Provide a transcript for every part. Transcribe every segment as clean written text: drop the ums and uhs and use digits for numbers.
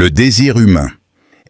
Le désir humain.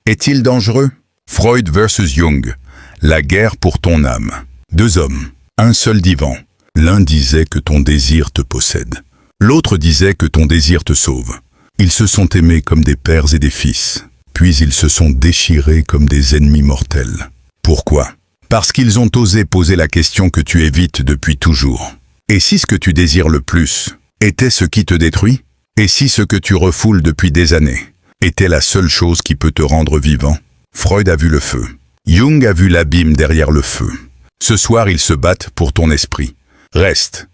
Est-il dangereux? Freud versus Jung. La guerre pour ton âme. Deux hommes, un seul divan. L'un disait que ton désir te possède. L'autre disait que ton désir te sauve. Ils se sont aimés comme des pères et des fils. Puis ils se sont déchirés comme des ennemis mortels. Pourquoi? Parce qu'ils ont osé poser la question que tu évites depuis toujours. Et si ce que tu désires le plus était ce qui te détruit? Et si ce que tu refoules depuis des années était la seule chose qui peut te rendre vivant? Freud a vu le feu. Jung a vu l'abîme derrière le feu. Ce soir, ils se battent pour ton esprit. Reste,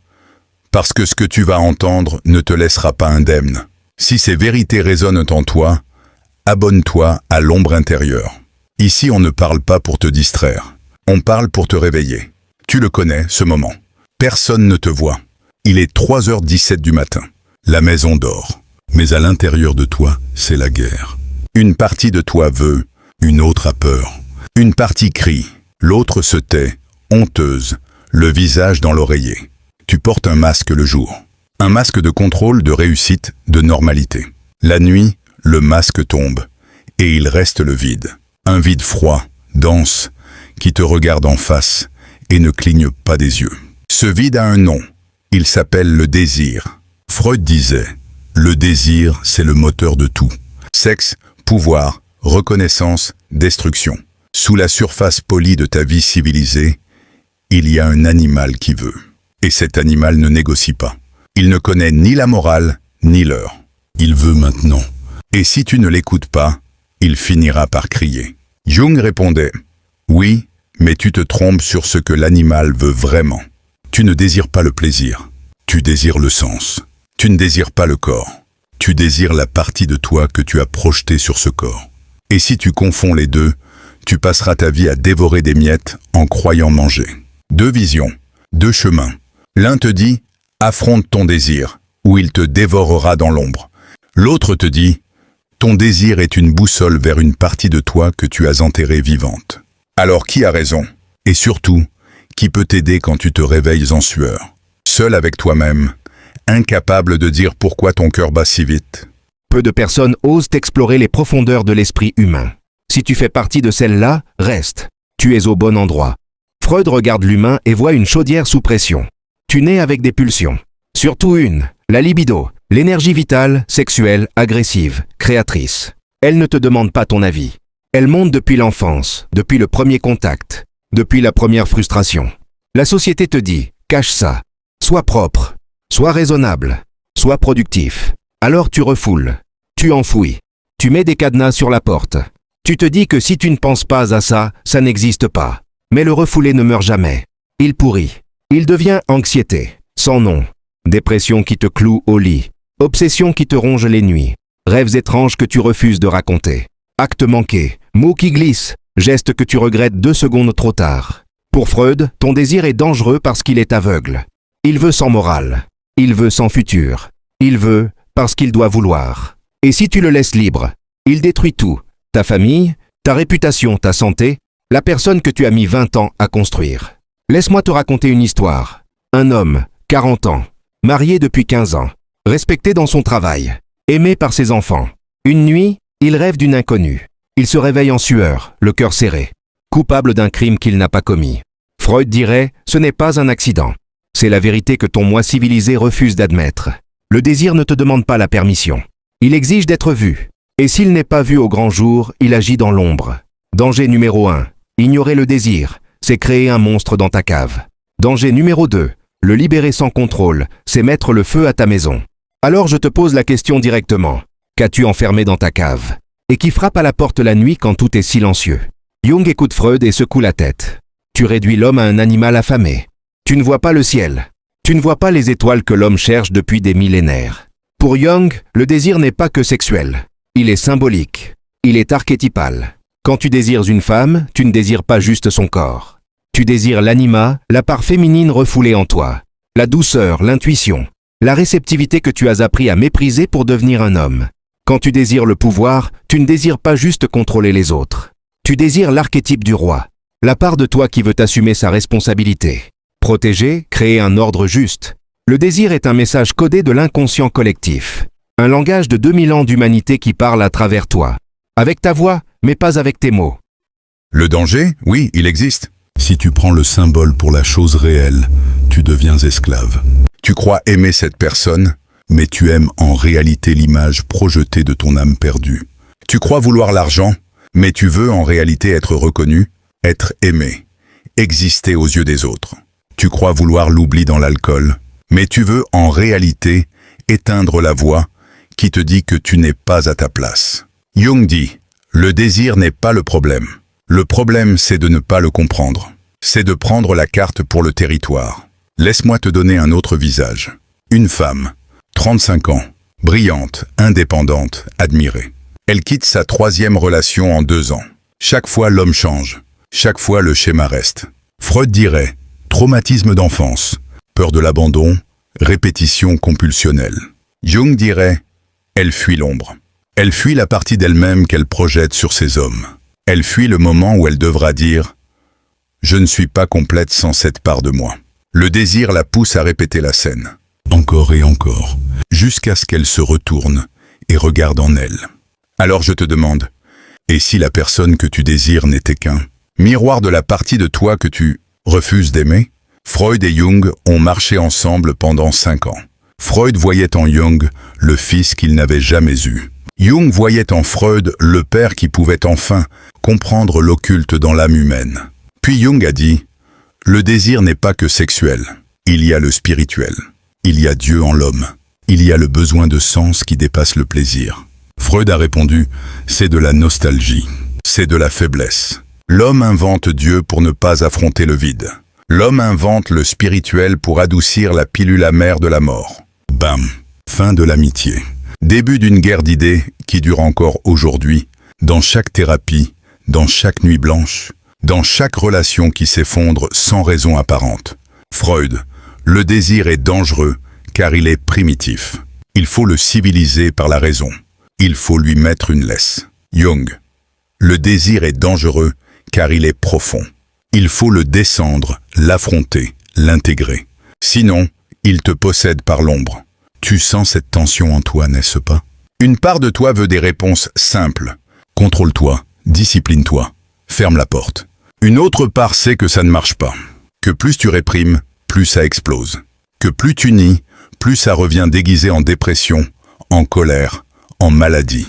parce que ce que tu vas entendre ne te laissera pas indemne. Si ces vérités résonnent en toi, abonne-toi à l'ombre intérieure. Ici, on ne parle pas pour te distraire. On parle pour te réveiller. Tu le connais, ce moment. Personne ne te voit. Il est 3h17 du matin. La maison dort. Mais à l'intérieur de toi, c'est la guerre. Une partie de toi veut, une autre a peur. Une partie crie, l'autre se tait, honteuse, le visage dans l'oreiller. Tu portes un masque le jour. Un masque de contrôle, de réussite, de normalité. La nuit, le masque tombe, et il reste le vide. Un vide froid, dense, qui te regarde en face et ne cligne pas des yeux. Ce vide a un nom. Il s'appelle le désir. Freud disait, le désir, c'est le moteur de tout. Sexe, pouvoir, reconnaissance, destruction. Sous la surface polie de ta vie civilisée, il y a un animal qui veut. Et cet animal ne négocie pas. Il ne connaît ni la morale, ni l'heure. Il veut maintenant. Et si tu ne l'écoutes pas, il finira par crier. Jung répondait, oui, mais tu te trompes sur ce que l'animal veut vraiment. Tu ne désires pas le plaisir. Tu désires le sens. Tu ne désires pas le corps. Tu désires la partie de toi que tu as projetée sur ce corps. Et si tu confonds les deux, tu passeras ta vie à dévorer des miettes en croyant manger. Deux visions, deux chemins. L'un te dit, affronte ton désir, ou il te dévorera dans l'ombre. L'autre te dit, ton désir est une boussole vers une partie de toi que tu as enterrée vivante. Alors qui a raison? Et surtout, qui peut t'aider quand tu te réveilles en sueur? Seul avec toi-même, incapable de dire pourquoi ton cœur bat si vite. Peu de personnes osent explorer les profondeurs de l'esprit humain. Si tu fais partie de celle-là, reste. Tu es au bon endroit. Freud regarde l'humain et voit une chaudière sous pression. Tu nais avec des pulsions. Surtout une, la libido, l'énergie vitale, sexuelle, agressive, créatrice. Elle ne te demande pas ton avis. Elle monte depuis l'enfance, depuis le premier contact, depuis la première frustration. La société te dit, cache ça. Sois propre, sois raisonnable, sois productif. Alors tu refoules, tu enfouis, tu mets des cadenas sur la porte. Tu te dis que si tu ne penses pas à ça, ça n'existe pas. Mais le refoulé ne meurt jamais. Il pourrit. Il devient anxiété, sans nom. Dépression qui te cloue au lit. Obsession qui te ronge les nuits. Rêves étranges que tu refuses de raconter. Actes manqués, mots qui glissent, gestes que tu regrettes 2 secondes trop tard. Pour Freud, ton désir est dangereux parce qu'il est aveugle. Il veut sans morale. Il veut sans futur. Il veut parce qu'il doit vouloir. Et si tu le laisses libre, il détruit tout. Ta famille, ta réputation, ta santé, la personne que tu as mis 20 ans à construire. Laisse-moi te raconter une histoire. Un homme, 40 ans, marié depuis 15 ans, respecté dans son travail, aimé par ses enfants. Une nuit, il rêve d'une inconnue. Il se réveille en sueur, le cœur serré, coupable d'un crime qu'il n'a pas commis. Freud dirait, ce n'est pas un accident. C'est la vérité que ton moi civilisé refuse d'admettre. Le désir ne te demande pas la permission. Il exige d'être vu. Et s'il n'est pas vu au grand jour, il agit dans l'ombre. Danger numéro 1. Ignorer le désir, c'est créer un monstre dans ta cave. Danger numéro 2. Le libérer sans contrôle, c'est mettre le feu à ta maison. Alors je te pose la question directement. Qu'as-tu enfermé dans ta cave? Et qui frappe à la porte la nuit quand tout est silencieux? Jung écoute Freud et secoue la tête. Tu réduis l'homme à un animal affamé. Tu ne vois pas le ciel. Tu ne vois pas les étoiles que l'homme cherche depuis des millénaires. Pour Jung, le désir n'est pas que sexuel. Il est symbolique. Il est archétypal. Quand tu désires une femme, tu ne désires pas juste son corps. Tu désires l'anima, la part féminine refoulée en toi. La douceur, l'intuition, la réceptivité que tu as appris à mépriser pour devenir un homme. Quand tu désires le pouvoir, tu ne désires pas juste contrôler les autres. Tu désires l'archétype du roi, la part de toi qui veut assumer sa responsabilité. Protéger, créer un ordre juste. Le désir est un message codé de l'inconscient collectif. Un langage de 2000 ans d'humanité qui parle à travers toi. Avec ta voix, mais pas avec tes mots. Le danger, oui, il existe. Si tu prends le symbole pour la chose réelle, tu deviens esclave. Tu crois aimer cette personne, mais tu aimes en réalité l'image projetée de ton âme perdue. Tu crois vouloir l'argent, mais tu veux en réalité être reconnu, être aimé, exister aux yeux des autres. Tu crois vouloir l'oubli dans l'alcool, mais tu veux en réalité éteindre la voix qui te dit que tu n'es pas à ta place. Jung dit, le désir n'est pas le problème. Le problème, c'est de ne pas le comprendre. C'est de prendre la carte pour le territoire. Laisse-moi te donner un autre visage. Une femme, 35 ans, brillante, indépendante, admirée. Elle quitte sa 3e relation en 2 ans. Chaque fois, l'homme change. Chaque fois, le schéma reste. Freud dirait, traumatisme d'enfance, peur de l'abandon, répétition compulsionnelle. Jung dirait, elle fuit l'ombre. Elle fuit la partie d'elle-même qu'elle projette sur ses hommes. Elle fuit le moment où elle devra dire « Je ne suis pas complète sans cette part de moi ». Le désir la pousse à répéter la scène. Encore et encore, jusqu'à ce qu'elle se retourne et regarde en elle. Alors je te demande, et si la personne que tu désires n'était qu'un miroir de la partie de toi que tu refuses d'aimer? Freud et Jung ont marché ensemble pendant 5 ans. Freud voyait en Jung le fils qu'il n'avait jamais eu. Jung voyait en Freud le père qui pouvait enfin comprendre l'occulte dans l'âme humaine. Puis Jung a dit, le désir n'est pas que sexuel, il y a le spirituel, il y a Dieu en l'homme, il y a le besoin de sens qui dépasse le plaisir. Freud a répondu, c'est de la nostalgie, c'est de la faiblesse. L'homme invente Dieu pour ne pas affronter le vide. L'homme invente le spirituel pour adoucir la pilule amère de la mort. Bam, fin de l'amitié. Début d'une guerre d'idées qui dure encore aujourd'hui, dans chaque thérapie, dans chaque nuit blanche, dans chaque relation qui s'effondre sans raison apparente. Freud, le désir est dangereux car il est primitif. Il faut le civiliser par la raison. Il faut lui mettre une laisse. Jung, le désir est dangereux car il est profond. Il faut le descendre, l'affronter, l'intégrer. Sinon, il te possède par l'ombre. Tu sens cette tension en toi, n'est-ce pas? Une part de toi veut des réponses simples. Contrôle-toi, discipline-toi, ferme la porte. Une autre part sait que ça ne marche pas. Que plus tu réprimes, plus ça explose. Que plus tu nies, plus ça revient déguisé en dépression, en colère, en maladie.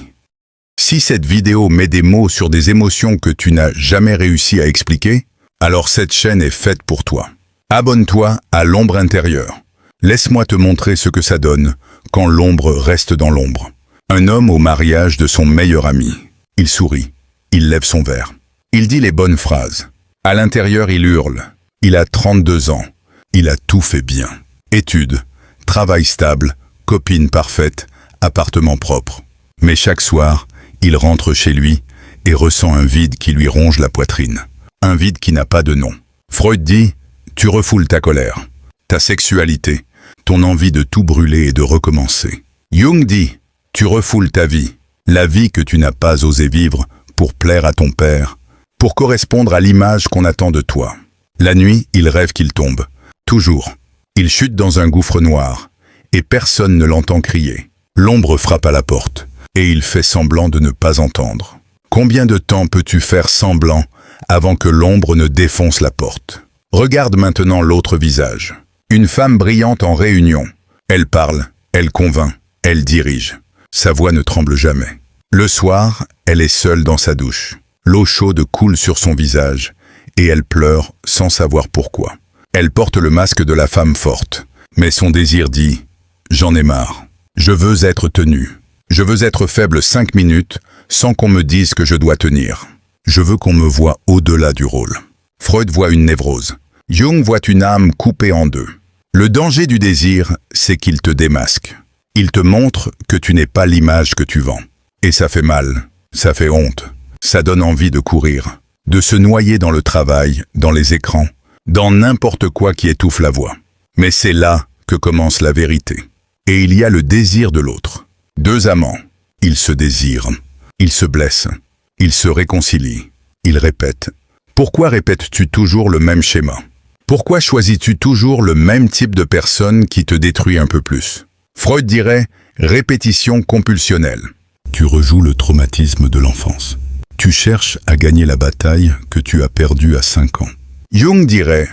Si cette vidéo met des mots sur des émotions que tu n'as jamais réussi à expliquer, alors cette chaîne est faite pour toi. Abonne-toi à l'ombre intérieure. Laisse-moi te montrer ce que ça donne quand l'ombre reste dans l'ombre. Un homme au mariage de son meilleur ami. Il sourit, il lève son verre. Il dit les bonnes phrases. À l'intérieur, il hurle. Il a 32 ans. Il a tout fait bien. Études, travail stable, copine parfaite, appartement propre. Mais chaque soir, il rentre chez lui et ressent un vide qui lui ronge la poitrine. Un vide qui n'a pas de nom. Freud dit, tu refoules ta colère, ta sexualité, ton envie de tout brûler et de recommencer. Jung dit, tu refoules ta vie, la vie que tu n'as pas osé vivre pour plaire à ton père, pour correspondre à l'image qu'on attend de toi. La nuit, il rêve qu'il tombe. Toujours. Il chute dans un gouffre noir, et personne ne l'entend crier. L'ombre frappe à la porte, et il fait semblant de ne pas entendre. Combien de temps peux-tu faire semblant avant que l'ombre ne défonce la porte? Regarde maintenant l'autre visage. Une femme brillante en réunion. Elle parle, elle convainc, elle dirige. Sa voix ne tremble jamais. Le soir, elle est seule dans sa douche. L'eau chaude coule sur son visage, et elle pleure sans savoir pourquoi. Elle porte le masque de la femme forte, mais son désir dit « J'en ai marre. Je veux être tenue. Je veux être faible 5 minutes sans qu'on me dise que je dois tenir. Je veux qu'on me voie au-delà du rôle. » Freud voit une névrose. Jung voit une âme coupée en deux. Le danger du désir, c'est qu'il te démasque. Il te montre que tu n'es pas l'image que tu vends. Et ça fait mal, ça fait honte, ça donne envie de courir, de se noyer dans le travail, dans les écrans, dans n'importe quoi qui étouffe la voix. Mais c'est là que commence la vérité. Et il y a le désir de l'autre. 2 amants, ils se désirent, ils se blessent, ils se réconcilient, ils répètent. Pourquoi répètes-tu toujours le même schéma? Pourquoi choisis-tu toujours le même type de personne qui te détruit un peu plus? Freud dirait, Répétition compulsionnelle. Tu rejoues le traumatisme de l'enfance. Tu cherches à gagner la bataille que tu as perdue à 5 ans. Jung dirait,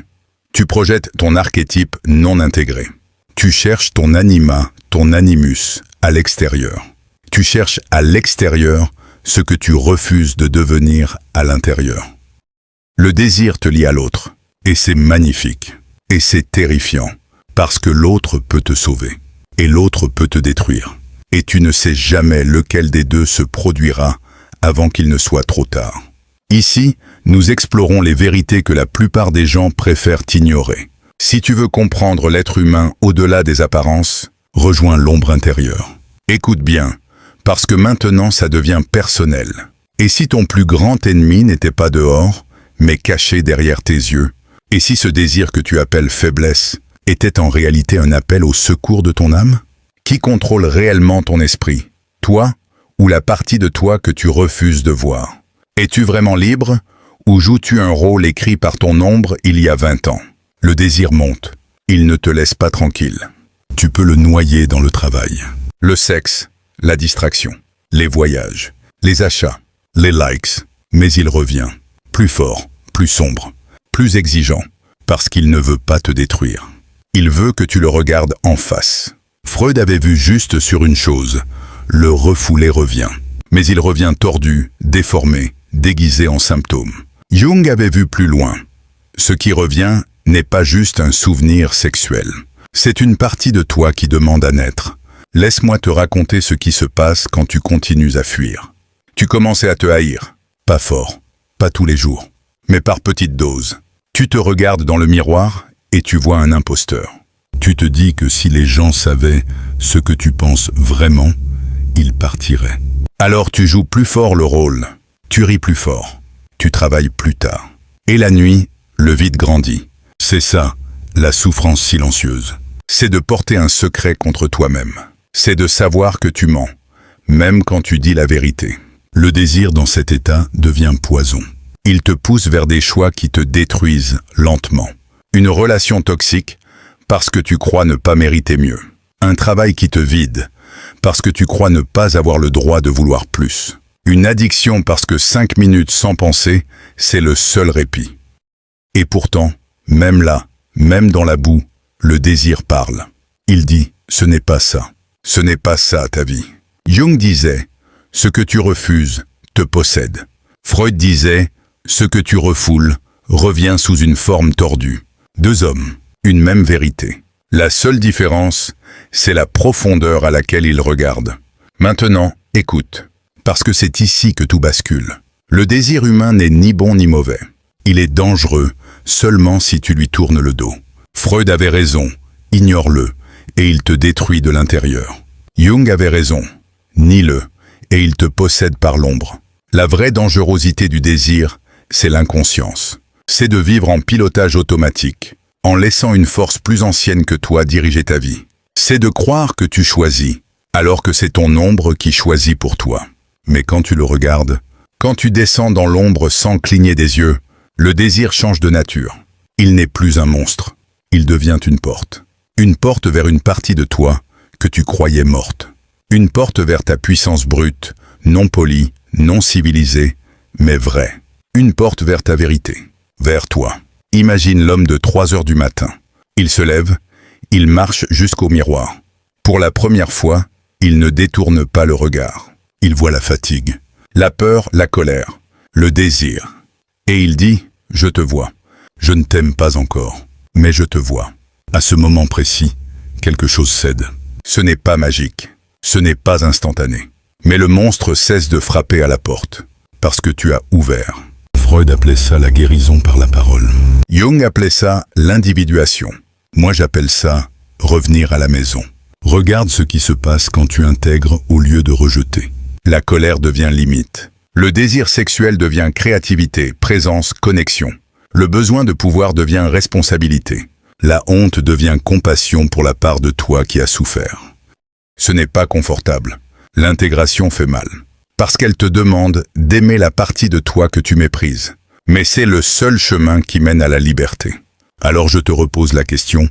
tu projettes ton archétype non intégré. Tu cherches ton anima, ton animus, à l'extérieur. Tu cherches à l'extérieur ce que tu refuses de devenir à l'intérieur. Le désir te lie à l'autre, et c'est magnifique, et c'est terrifiant, parce que l'autre peut te sauver, et l'autre peut te détruire, et tu ne sais jamais lequel des deux se produira avant qu'il ne soit trop tard. Ici, nous explorons les vérités que la plupart des gens préfèrent ignorer. Si tu veux comprendre l'être humain au-delà des apparences, rejoins l'ombre intérieure. Écoute bien, parce que maintenant ça devient personnel. Et si ton plus grand ennemi n'était pas dehors, mais caché derrière tes yeux, et si ce désir que tu appelles faiblesse était en réalité un appel au secours de ton âme? Qui contrôle réellement ton esprit? Toi ou la partie de toi que tu refuses de voir? Es-tu vraiment libre ou joues-tu un rôle écrit par ton ombre il y a 20 ans? Le désir monte, il ne te laisse pas tranquille. Tu peux le noyer dans le travail. Le sexe, la distraction, les voyages, les achats, les likes, mais il revient, plus fort, plus sombre, plus exigeant, parce qu'il ne veut pas te détruire. Il veut que tu le regardes en face. Freud avait vu juste sur une chose, le refoulé revient. Mais il revient tordu, déformé, déguisé en symptômes. Jung avait vu plus loin. Ce qui revient n'est pas juste un souvenir sexuel. C'est une partie de toi qui demande à naître. Laisse-moi te raconter ce qui se passe quand tu continues à fuir. Tu commençais à te haïr. Pas fort, pas tous les jours, mais par petites doses. Tu te regardes dans le miroir et tu vois un imposteur. Tu te dis que si les gens savaient ce que tu penses vraiment, ils partiraient. Alors tu joues plus fort le rôle, tu ris plus fort, tu travailles plus tard. Et la nuit, le vide grandit. C'est ça, la souffrance silencieuse. C'est de porter un secret contre toi-même. C'est de savoir que tu mens, même quand tu dis la vérité. Le désir dans cet état devient poison. Il te pousse vers des choix qui te détruisent lentement. Une relation toxique parce que tu crois ne pas mériter mieux. Un travail qui te vide parce que tu crois ne pas avoir le droit de vouloir plus. Une addiction parce que 5 minutes sans penser, c'est le seul répit. Et pourtant, même là, même dans la boue, le désir parle. Il dit, ce n'est pas ça. Ce n'est pas ça ta vie. Jung disait, ce que tu refuses te possède. Freud disait, ce que tu refoules revient sous une forme tordue. 2 hommes, une même vérité. La seule différence, c'est la profondeur à laquelle ils regardent. Maintenant, écoute, parce que c'est ici que tout bascule. Le désir humain n'est ni bon ni mauvais. Il est dangereux seulement si tu lui tournes le dos. Freud avait raison, ignore-le, et il te détruit de l'intérieur. Jung avait raison, nie-le, et il te possède par l'ombre. La vraie dangerosité du désir, c'est l'inconscience. C'est de vivre en pilotage automatique, en laissant une force plus ancienne que toi diriger ta vie. C'est de croire que tu choisis, alors que c'est ton ombre qui choisit pour toi. Mais quand tu le regardes, quand tu descends dans l'ombre sans cligner des yeux, le désir change de nature. Il n'est plus un monstre, il devient une porte. Une porte vers une partie de toi que tu croyais morte. Une porte vers ta puissance brute, non polie, non civilisée, mais vraie. Une porte vers ta vérité, vers toi. Imagine l'homme de 3 heures du matin. Il se lève, il marche jusqu'au miroir. Pour la première fois, il ne détourne pas le regard. Il voit la fatigue, la peur, la colère, le désir. Et il dit, je te vois. Je ne t'aime pas encore, mais je te vois. À ce moment précis, quelque chose cède. Ce n'est pas magique, ce n'est pas instantané. Mais le monstre cesse de frapper à la porte, parce que tu as ouvert. Freud appelait ça la guérison par la parole. Jung appelait ça l'individuation. Moi j'appelle ça revenir à la maison. Regarde ce qui se passe quand tu intègres au lieu de rejeter. La colère devient limite. Le désir sexuel devient créativité, présence, connexion. Le besoin de pouvoir devient responsabilité. La honte devient compassion pour la part de toi qui a souffert. Ce n'est pas confortable. L'intégration fait mal. Parce qu'elle te demande d'aimer la partie de toi que tu méprises. Mais c'est le seul chemin qui mène à la liberté. Alors je te repose la question,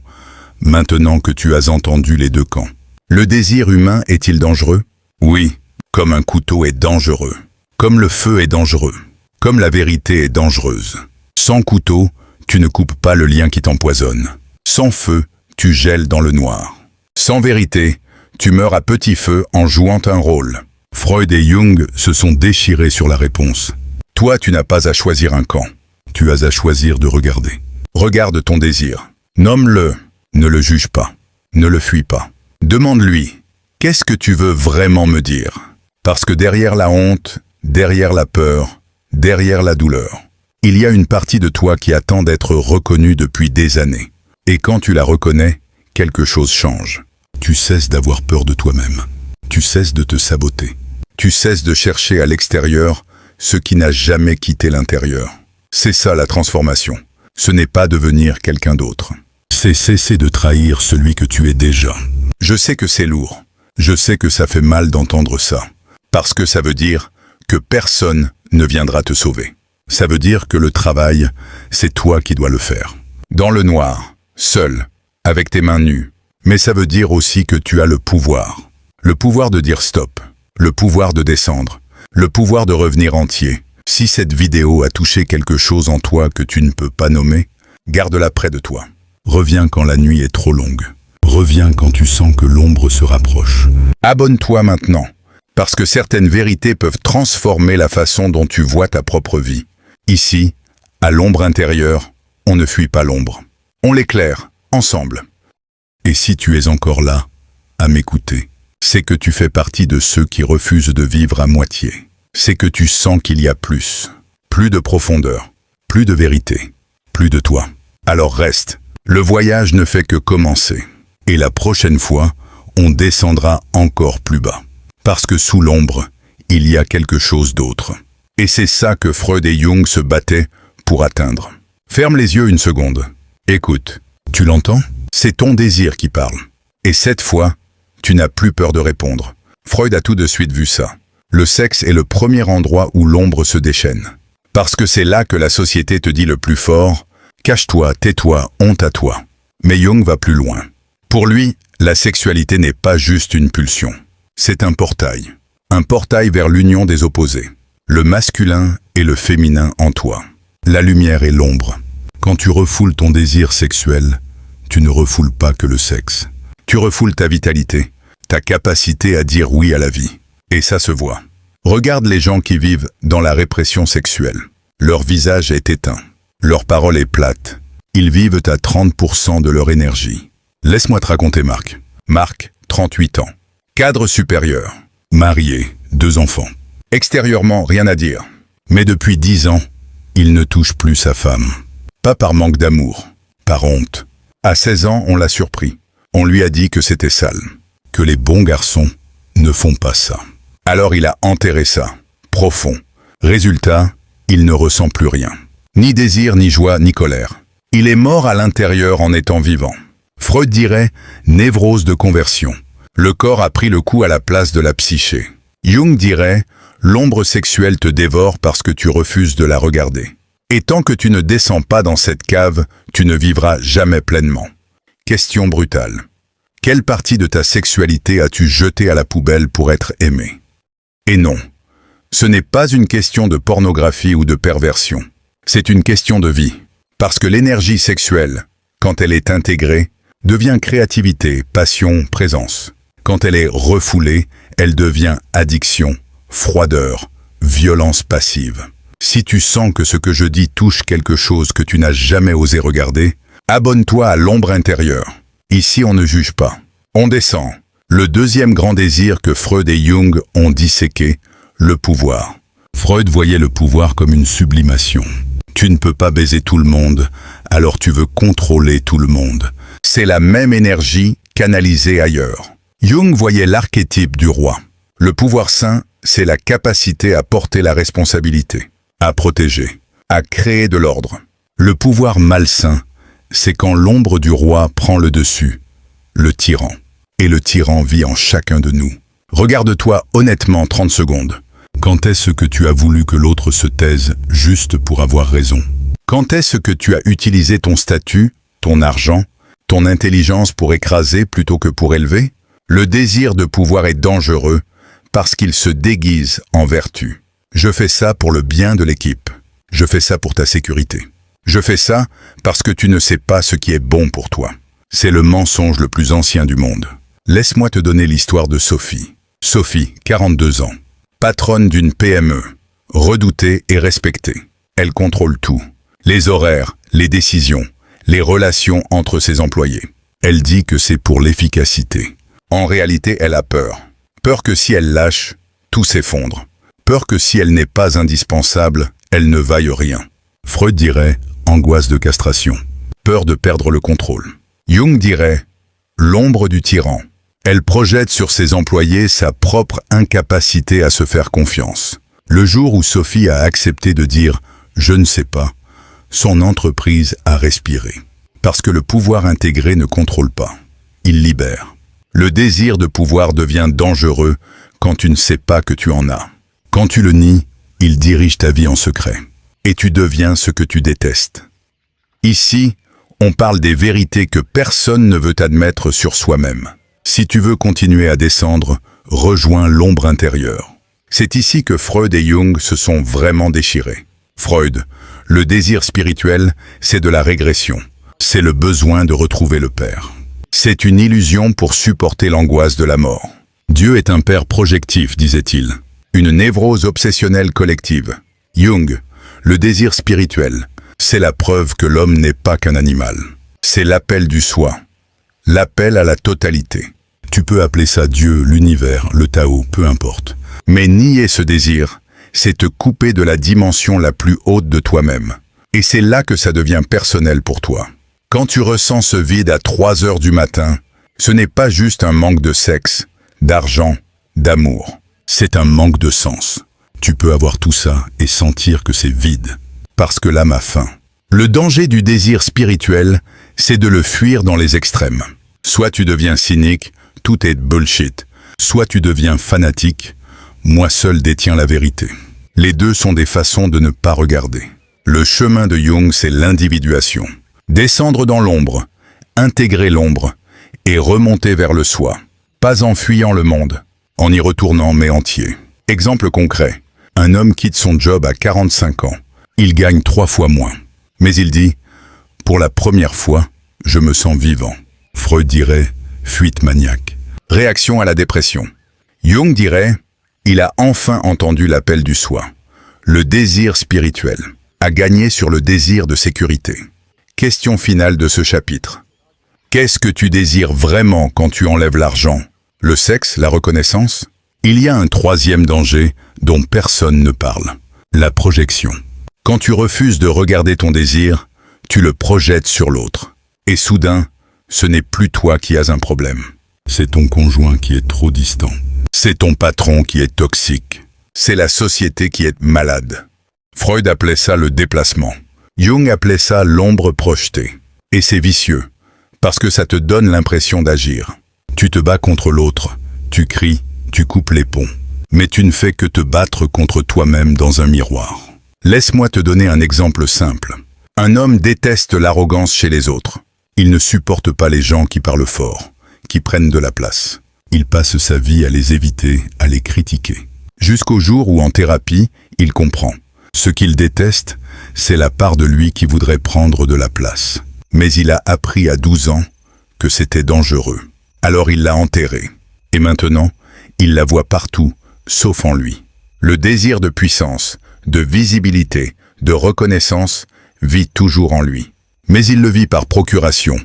maintenant que tu as entendu les 2 camps. Le désir humain est-il dangereux? Oui, comme un couteau est dangereux. Comme le feu est dangereux. Comme la vérité est dangereuse. Sans couteau, tu ne coupes pas le lien qui t'empoisonne. Sans feu, tu gèles dans le noir. Sans vérité, tu meurs à petit feu en jouant un rôle. Freud et Jung se sont déchirés sur la réponse. Toi, tu n'as pas à choisir un camp. Tu as à choisir de regarder. Regarde ton désir. Nomme-le. Ne le juge pas. Ne le fuis pas. Demande-lui, qu'est-ce que tu veux vraiment me dire? Parce que derrière la honte, derrière la peur, derrière la douleur, il y a une partie de toi qui attend d'être reconnue depuis des années. Et quand tu la reconnais, quelque chose change. Tu cesses d'avoir peur de toi-même. Tu cesses de te saboter. Tu cesses de chercher à l'extérieur ce qui n'a jamais quitté l'intérieur. C'est ça la transformation. Ce n'est pas devenir quelqu'un d'autre. C'est cesser de trahir celui que tu es déjà. Je sais que c'est lourd. Je sais que ça fait mal d'entendre ça. Parce que ça veut dire que personne ne viendra te sauver. Ça veut dire que le travail, c'est toi qui dois le faire. Dans le noir, seul, avec tes mains nues. Mais ça veut dire aussi que tu as le pouvoir. Le pouvoir de dire stop. Le pouvoir de descendre. Le pouvoir de revenir entier. Si cette vidéo a touché quelque chose en toi que tu ne peux pas nommer, garde-la près de toi. Reviens quand la nuit est trop longue. Reviens quand tu sens que l'ombre se rapproche. Abonne-toi maintenant, parce que certaines vérités peuvent transformer la façon dont tu vois ta propre vie. Ici, à l'ombre intérieure, on ne fuit pas l'ombre. On l'éclaire, ensemble. Et si tu es encore là, à m'écouter, c'est que tu fais partie de ceux qui refusent de vivre à moitié. C'est que tu sens qu'il y a plus. Plus de profondeur, plus de vérité, plus de toi. Alors reste. Le voyage ne fait que commencer. Et la prochaine fois, on descendra encore plus bas. Parce que sous l'ombre, il y a quelque chose d'autre. Et c'est ça que Freud et Jung se battaient pour atteindre. Ferme les yeux une seconde. Écoute, tu l'entends? C'est ton désir qui parle. Et cette fois, tu n'as plus peur de répondre. Freud a tout de suite vu ça. Le sexe est le premier endroit où l'ombre se déchaîne. Parce que c'est là que la société te dit le plus fort, cache-toi, tais-toi, honte à toi. Mais Jung va plus loin. Pour lui, la sexualité n'est pas juste une pulsion. C'est un portail. Un portail vers l'union des opposés. Le masculin et le féminin en toi. La lumière et l'ombre. Quand tu refoules ton désir sexuel, tu ne refoules pas que le sexe. Tu refoules ta vitalité, ta capacité à dire oui à la vie. Et ça se voit. Regarde les gens qui vivent dans la répression sexuelle. Leur visage est éteint. Leur parole est plate. Ils vivent à 30% de leur énergie. Laisse-moi te raconter Marc. Marc, 38 ans. Cadre supérieur. Marié, 2 enfants. Extérieurement, rien à dire. Mais depuis 10 ans, il ne touche plus sa femme. Pas par manque d'amour, par honte. À 16 ans, on l'a surpris. On lui a dit que c'était sale. Que les bons garçons ne font pas ça. Alors il a enterré ça, profond. Résultat, il ne ressent plus rien. Ni désir, ni joie, ni colère. Il est mort à l'intérieur en étant vivant. Freud dirait névrose de conversion. Le corps a pris le coup à la place de la psyché. Jung dirait l'ombre sexuelle te dévore parce que tu refuses de la regarder. Et tant que tu ne descends pas dans cette cave, tu ne vivras jamais pleinement. Question brutale. Quelle partie de ta sexualité as-tu jetée à la poubelle pour être aimé? Et non, ce n'est pas une question de pornographie ou de perversion. C'est une question de vie. Parce que l'énergie sexuelle, quand elle est intégrée, devient créativité, passion, présence. Quand elle est refoulée, elle devient addiction, froideur, violence passive. Si tu sens que ce que je dis touche quelque chose que tu n'as jamais osé regarder, abonne-toi à l'ombre intérieure. Ici, on ne juge pas. On descend. Le deuxième grand désir que Freud et Jung ont disséqué, le pouvoir. Freud voyait le pouvoir comme une sublimation. Tu ne peux pas baiser tout le monde, alors tu veux contrôler tout le monde. C'est la même énergie canalisée ailleurs. Jung voyait l'archétype du roi. Le pouvoir sain, c'est la capacité à porter la responsabilité, à protéger, à créer de l'ordre. Le pouvoir malsain, c'est quand l'ombre du roi prend le dessus, le tyran. Et le tyran vit en chacun de nous. Regarde-toi honnêtement 30 secondes. Quand est-ce que tu as voulu que l'autre se taise juste pour avoir raison? Quand est-ce que tu as utilisé ton statut, ton argent, ton intelligence pour écraser plutôt que pour élever? Le désir de pouvoir est dangereux parce qu'il se déguise en vertu. Je fais ça pour le bien de l'équipe. Je fais ça pour ta sécurité. Je fais ça parce que tu ne sais pas ce qui est bon pour toi. C'est le mensonge le plus ancien du monde. Laisse-moi te donner l'histoire de Sophie. Sophie, 42 ans, patronne d'une PME, redoutée et respectée. Elle contrôle tout. Les horaires, les décisions, les relations entre ses employés. Elle dit que c'est pour l'efficacité. En réalité, elle a peur. Peur que si elle lâche, tout s'effondre. Peur que si elle n'est pas indispensable, elle ne vaille rien. Freud dirait angoisse de castration. Peur de perdre le contrôle. Jung dirait l'ombre du tyran. Elle projette sur ses employés sa propre incapacité à se faire confiance. Le jour où Sophie a accepté de dire « je ne sais pas », son entreprise a respiré. Parce que le pouvoir intégré ne contrôle pas. Il libère. Le désir de pouvoir devient dangereux quand tu ne sais pas que tu en as. Quand tu le nies, il dirige ta vie en secret. Et tu deviens ce que tu détestes. Ici, on parle des vérités que personne ne veut admettre sur soi-même. Si tu veux continuer à descendre, rejoins l'ombre intérieure. C'est ici que Freud et Jung se sont vraiment déchirés. Freud, le désir spirituel, c'est de la régression. C'est le besoin de retrouver le Père. C'est une illusion pour supporter l'angoisse de la mort. Dieu est un père projectif, disait-il. Une névrose obsessionnelle collective. Jung, le désir spirituel, c'est la preuve que l'homme n'est pas qu'un animal. C'est l'appel du soi. L'appel à la totalité. Tu peux appeler ça Dieu, l'univers, le Tao, peu importe. Mais nier ce désir, c'est te couper de la dimension la plus haute de toi-même. Et c'est là que ça devient personnel pour toi. Quand tu ressens ce vide à 3 heures du matin, ce n'est pas juste un manque de sexe, d'argent, d'amour. C'est un manque de sens. Tu peux avoir tout ça et sentir que c'est vide. Parce que l'âme a faim. Le danger du désir spirituel, c'est de le fuir dans les extrêmes. Soit tu deviens cynique, tout est bullshit. Soit tu deviens fanatique, moi seul détiens la vérité. Les deux sont des façons de ne pas regarder. Le chemin de Jung, c'est l'individuation. Descendre dans l'ombre, intégrer l'ombre et remonter vers le soi. Pas en fuyant le monde, en y retournant mais entier. Exemple concret, un homme quitte son job à 45 ans. Il gagne 3 fois moins. Mais il dit « Pour la première fois, je me sens vivant ». Freud dirait « fuite maniaque ». Réaction à la dépression. Jung dirait « Il a enfin entendu l'appel du soi ». Le désir spirituel a gagné sur le désir de sécurité. Question finale de ce chapitre. Qu'est-ce que tu désires vraiment quand tu enlèves l'argent? Le sexe, la reconnaissance? Il y a un troisième danger dont personne ne parle. La projection. Quand tu refuses de regarder ton désir, tu le projettes sur l'autre. Et soudain, ce n'est plus toi qui as un problème. C'est ton conjoint qui est trop distant. C'est ton patron qui est toxique. C'est la société qui est malade. Freud appelait ça le déplacement. Jung appelait ça l'ombre projetée. Et c'est vicieux, parce que ça te donne l'impression d'agir. Tu te bats contre l'autre, tu cries, tu coupes les ponts. Mais tu ne fais que te battre contre toi-même dans un miroir. Laisse-moi te donner un exemple simple. Un homme déteste l'arrogance chez les autres. Il ne supporte pas les gens qui parlent fort, qui prennent de la place. Il passe sa vie à les éviter, à les critiquer. Jusqu'au jour où, en thérapie, il comprend. Ce qu'il déteste, c'est la part de lui qui voudrait prendre de la place. Mais il a appris à 12 ans que c'était dangereux. Alors il l'a enterré. Et maintenant, il la voit partout, sauf en lui. Le désir de puissance, de visibilité, de reconnaissance vit toujours en lui. Mais il le vit par procuration,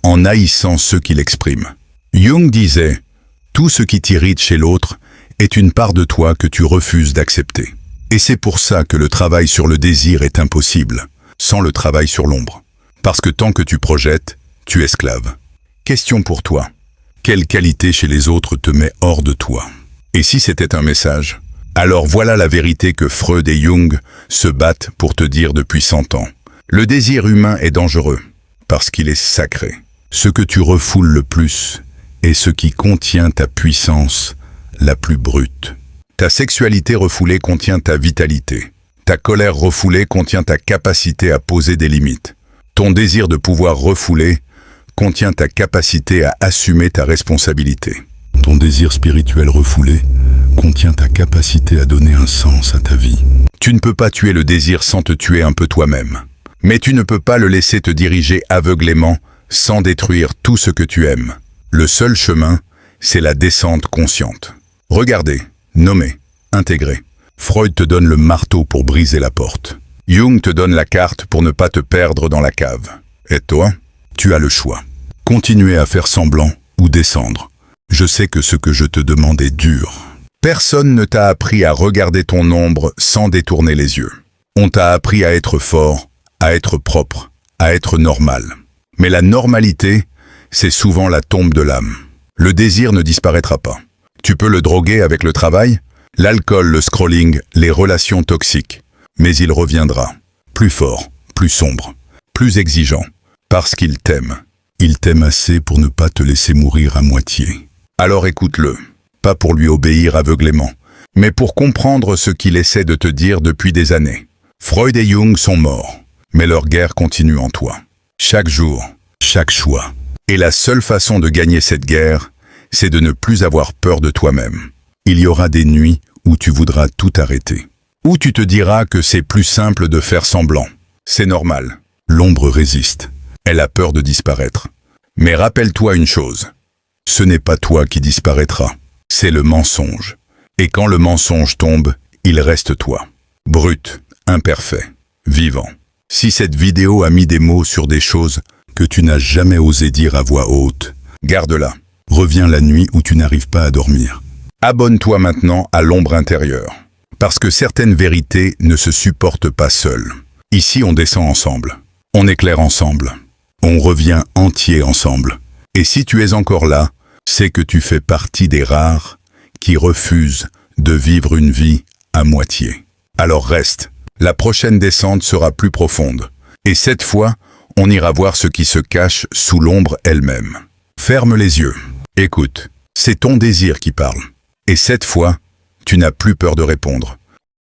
en haïssant ceux qui l'expriment. Jung disait « Tout ce qui t'irrite chez l'autre est une part de toi que tu refuses d'accepter. » Et c'est pour ça que le travail sur le désir est impossible, sans le travail sur l'ombre. Parce que tant que tu projettes, tu esclaves. Question pour toi. Quelle qualité chez les autres te met hors de toi? Et si c'était un message? Alors voilà la vérité que Freud et Jung se battent pour te dire depuis 100 ans. Le désir humain est dangereux, parce qu'il est sacré. Ce que tu refoules le plus est ce qui contient ta puissance la plus brute. Ta sexualité refoulée contient ta vitalité. Ta colère refoulée contient ta capacité à poser des limites. Ton désir de pouvoir refoulé contient ta capacité à assumer ta responsabilité. Ton désir spirituel refoulé contient ta capacité à donner un sens à ta vie. Tu ne peux pas tuer le désir sans te tuer un peu toi-même. Mais tu ne peux pas le laisser te diriger aveuglément sans détruire tout ce que tu aimes. Le seul chemin, c'est la descente consciente. Regardez, nommer, intégrer. Freud te donne le marteau pour briser la porte. Jung te donne la carte pour ne pas te perdre dans la cave. Et toi, tu as le choix. Continuer à faire semblant ou descendre. Je sais que ce que je te demande est dur. Personne ne t'a appris à regarder ton ombre sans détourner les yeux. On t'a appris à être fort, à être propre, à être normal. Mais la normalité, c'est souvent la tombe de l'âme. Le désir ne disparaîtra pas. Tu peux le droguer avec le travail, l'alcool, le scrolling, les relations toxiques. Mais il reviendra, plus fort, plus sombre, plus exigeant, parce qu'il t'aime. Il t'aime assez pour ne pas te laisser mourir à moitié. Alors écoute-le, pas pour lui obéir aveuglément, mais pour comprendre ce qu'il essaie de te dire depuis des années. Freud et Jung sont morts, mais leur guerre continue en toi. Chaque jour, chaque choix. Et la seule façon de gagner cette guerre, c'est de ne plus avoir peur de toi-même. Il y aura des nuits où tu voudras tout arrêter. Où tu te diras que c'est plus simple de faire semblant. C'est normal. L'ombre résiste. Elle a peur de disparaître. Mais rappelle-toi une chose. Ce n'est pas toi qui disparaîtras. C'est le mensonge. Et quand le mensonge tombe, il reste toi. Brut, imparfait, vivant. Si cette vidéo a mis des mots sur des choses que tu n'as jamais osé dire à voix haute, garde-la. Reviens la nuit où tu n'arrives pas à dormir. Abonne-toi maintenant à l'ombre intérieure. Parce que certaines vérités ne se supportent pas seules. Ici, on descend ensemble. On éclaire ensemble. On revient entier ensemble. Et si tu es encore là, c'est que tu fais partie des rares qui refusent de vivre une vie à moitié. Alors reste. La prochaine descente sera plus profonde. Et cette fois, on ira voir ce qui se cache sous l'ombre elle-même. Ferme les yeux. Écoute, c'est ton désir qui parle. Et cette fois, tu n'as plus peur de répondre.